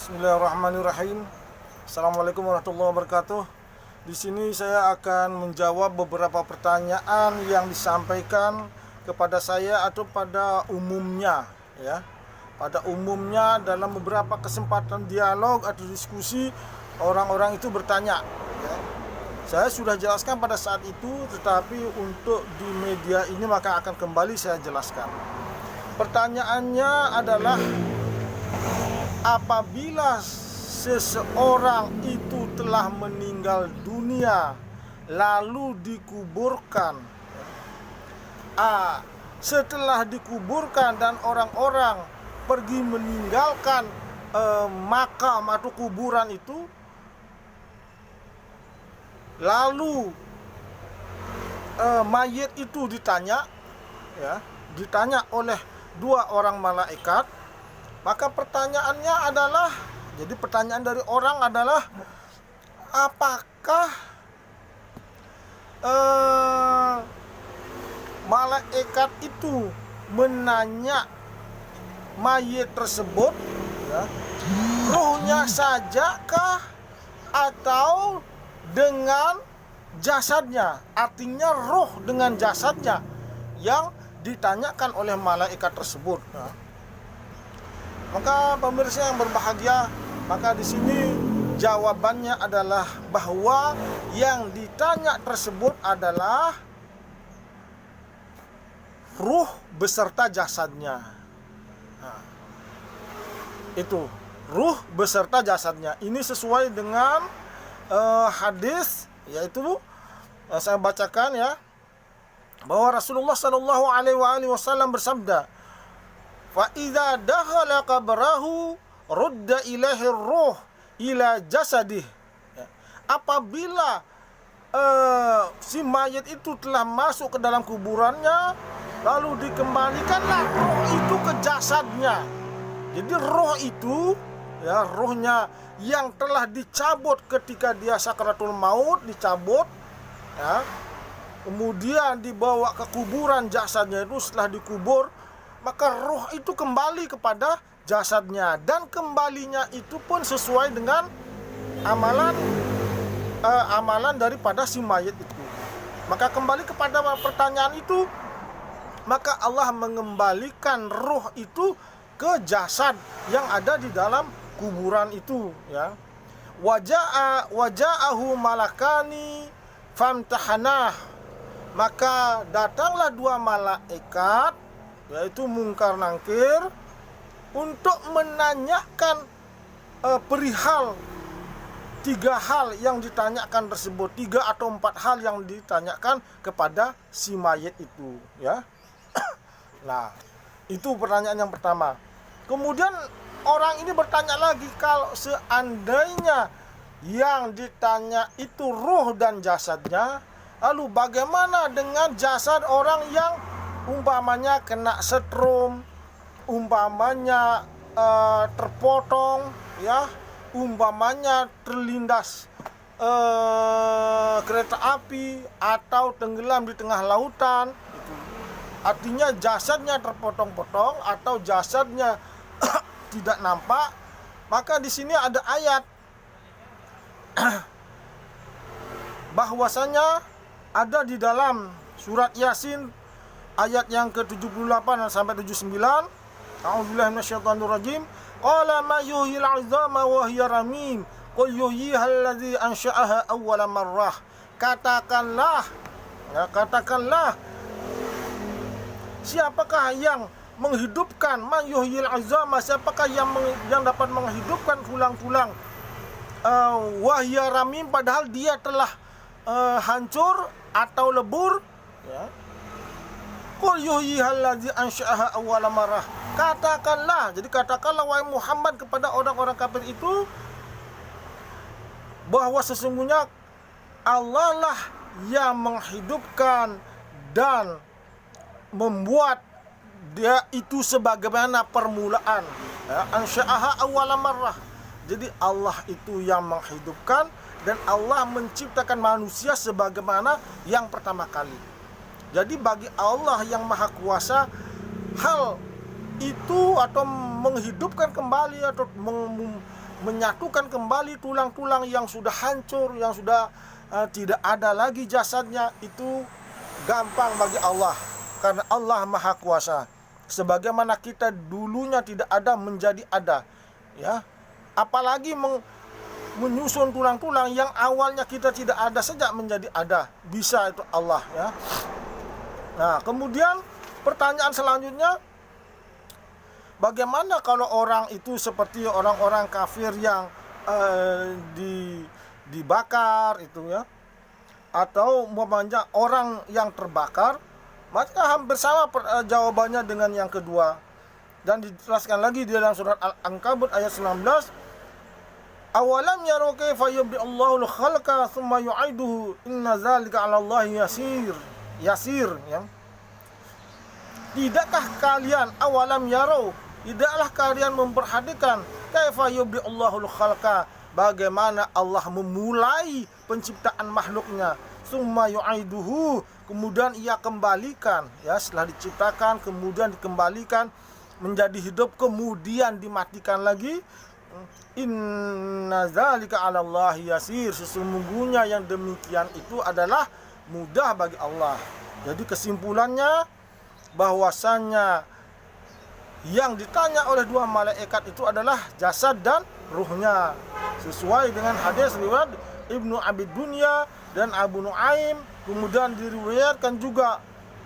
Bismillahirrahmanirrahim. Assalamualaikum warahmatullahi wabarakatuh. Di sini saya akan menjawab beberapa pertanyaan yang disampaikan kepada saya atau pada umumnya, ya. Pada umumnya dalam beberapa kesempatan dialog atau diskusi orang-orang itu bertanya, ya. Saya sudah jelaskan pada saat itu, tetapi untuk di media ini maka akan kembali saya jelaskan. Pertanyaannya adalah, apabila seseorang itu telah meninggal dunia lalu dikuburkan, setelah dikuburkan dan orang-orang pergi meninggalkan makam atau kuburan itu, lalu mayit itu ditanya, ya, ditanya oleh dua orang malaikat. Maka pertanyaannya adalah, jadi pertanyaan dari orang adalah, apakah malaikat itu menanya mayit tersebut, ya, ruhnya sajakah atau dengan jasadnya? Artinya ruh dengan jasadnya yang ditanyakan oleh malaikat tersebut. Maka pemirsa yang berbahagia, maka di sini jawabannya adalah bahwa yang ditanya tersebut adalah ruh beserta jasadnya. Itu ruh beserta jasadnya. Ini sesuai dengan hadis, yaitu saya bacakan, ya, bahwa Rasulullah Shallallahu Alaihi Wasallam bersabda, fa idza dakhala qabrahu rudda ilaihi ruh ila jasadih. Apabila si mayit itu telah masuk ke dalam kuburannya, lalu dikembalikanlah roh itu ke jasadnya. Jadi roh itu, ya, rohnya yang telah dicabut ketika dia sakaratul maut, dicabut, ya, kemudian dibawa ke kuburan jasadnya itu. Setelah dikubur, maka roh itu kembali kepada jasadnya, dan kembalinya itu pun sesuai dengan amalan daripada si mayit itu. Maka kembali kepada pertanyaan itu, maka Allah mengembalikan roh itu ke jasad yang ada di dalam kuburan itu, ya. Waja'ahu malakani famtahanah. Maka datanglah dua malaikat, yaitu Mungkar Nangkir, untuk menanyakan perihal tiga hal yang ditanyakan tersebut, 3 atau 4 hal yang ditanyakan kepada si mayit itu, ya. Nah, itu pertanyaan yang pertama. Kemudian orang ini bertanya lagi, kalau seandainya yang ditanya itu ruh dan jasadnya, lalu bagaimana dengan jasad orang yang umpamanya kena setrum, umpamanya terpotong, ya, umpamanya terlindas kereta api atau tenggelam di tengah lautan, gitu. Artinya jasadnya terpotong-potong atau jasadnya tidak nampak. Maka di sini ada ayat bahwasanya ada di dalam surat Yasin ayat yang ke-78 sampai 79. A'udzubillahi minasyaitonirrajim. Qala ma yuhyil 'idhama wa hiya ramim. Qul yuhyiha allazi ansha'aha awwala marrah. Katakanlah, ya, katakanlah, siapakah yang menghidupkan ma yuhyil 'idhama, siapakah yang dapat menghidupkan tulang-tulang wa hiya ramim, padahal dia telah hancur atau lebur, ya. Qul yuhyihallazi ansha'aha awwala marrah. Katakanlah, jadi katakanlah wahai Muhammad kepada orang-orang kafir itu, bahwa sesungguhnya Allah lah yang menghidupkan dan membuat dia itu sebagaimana permulaan, ya, ansha'aha awwala marrah. Jadi Allah itu yang menghidupkan dan Allah menciptakan manusia sebagaimana yang pertama kali. Jadi bagi Allah yang Maha Kuasa, hal itu atau menghidupkan kembali atau menyatukan kembali tulang-tulang yang sudah hancur, yang sudah tidak ada lagi jasadnya, itu gampang bagi Allah, karena Allah Maha Kuasa. Sebagaimana kita dulunya tidak ada menjadi ada, ya, apalagi menyusun tulang-tulang yang awalnya kita tidak ada sejak menjadi ada, bisa itu Allah, ya. Nah, kemudian pertanyaan selanjutnya, bagaimana kalau orang itu seperti orang-orang kafir yang dibakar itu, ya, atau umpamanya orang yang terbakar? Maka hampir sama jawabannya dengan yang kedua. Dan dijelaskan lagi di dalam surat Al-Ankabut ayat 19, awalam yaru kaifa yubdi Allahul khalqa tsumma yu'iduhu inna dzalika 'ala Allahi yasir, ya. Tidakkah kalian, awalam yaru, tidaklah kalian memperhatikan kaifa yubdi Allahul khalqa, bagaimana Allah memulai penciptaan makhluknya, tsumma yu'iduhu, kemudian ia kembalikan, ya, setelah diciptakan kemudian dikembalikan menjadi hidup, kemudian dimatikan lagi. Inna dzalika 'ala Allahi yasir, sesungguhnya yang demikian itu adalah mudah bagi Allah. Jadi kesimpulannya bahwasanya yang ditanya oleh dua malaikat itu adalah jasad dan ruhnya, sesuai dengan hadis riwayat Ibnu Abi Dunya dan Abu Nuaim, kemudian diriwayatkan juga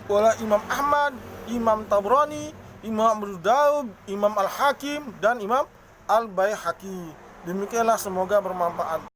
oleh Imam Ahmad, Imam Tabrani, Imam Abu Daud, Imam Al-Hakim, dan Imam Al-Baihaqi. Demikianlah, semoga bermanfaat.